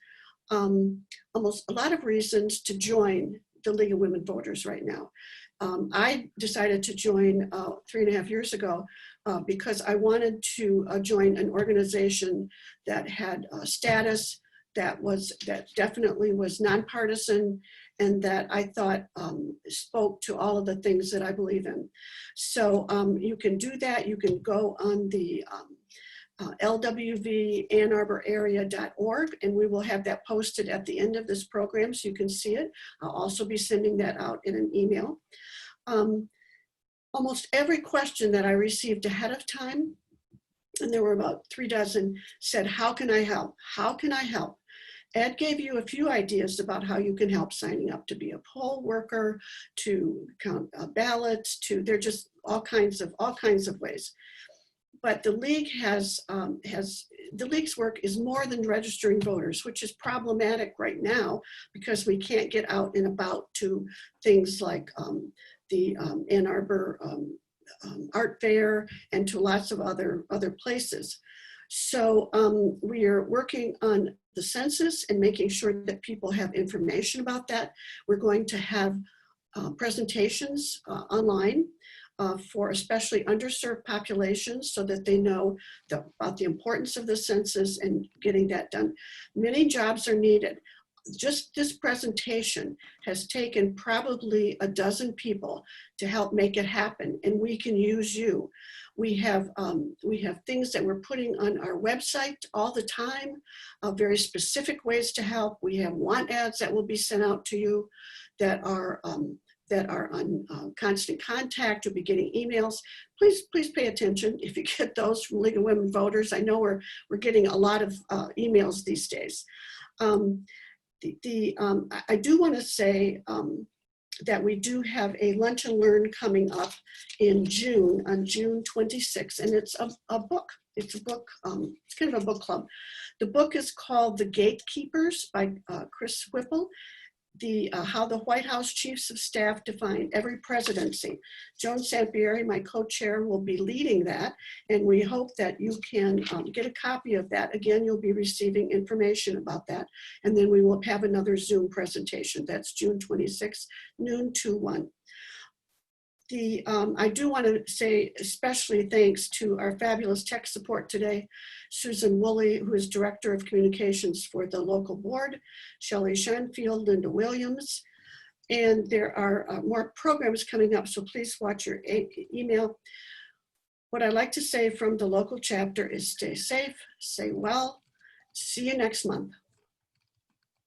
almost a lot of reasons to join the League of Women Voters right now. I decided to join 3.5 years ago because I wanted to join an organization that had status, that definitely was nonpartisan, and that I thought spoke to all of the things that I believe in. So you can do that. You can go on the lwvannarborarea.org, and we will have that posted at the end of this program so you can see it. I'll also be sending that out in an email. Almost every question that I received ahead of time, and there were about 3 dozen, said, how can I help? How can I help? Ed gave you a few ideas about how you can help, signing up to be a poll worker, to count ballots, they're just all kinds of ways. But the league the league's work is more than registering voters, which is problematic right now because we can't get out and about to things like the Ann Arbor Art Fair and to lots of other places. So we are working on the census and making sure that people have information about that. We're going to have presentations online for especially underserved populations so that they know about the importance of the census and getting that done. Many jobs are needed. Just this presentation has taken probably 12 people to help make it happen, and we can use you. We have things that we're putting on our website all the time, very specific ways to help. We have want ads that will be sent out to you that that are on constant contact, you'll be getting emails. Please pay attention if you get those from League of Women Voters. I know we're getting a lot of emails these days. I do want to say that we do have a Lunch and Learn coming up in June, on June 26th, and it's a book. It's a book, it's kind of a book club. The book is called The Gatekeepers by Chris Whipple. How the White House Chiefs of Staff Define Every Presidency. Joan Sampieri, my co-chair, will be leading that, and we hope that you can get a copy of that. Again, you'll be receiving information about that, and then we will have another Zoom presentation. That's June 26th, noon to 1. I do want to say especially thanks to our fabulous tech support today, Susan Woolley, who is Director of Communications for the local board, Shelley Shanfield, Linda Williams, and there are more programs coming up, so please watch your email. What I like to say from the local chapter is stay safe, stay well, see you next month.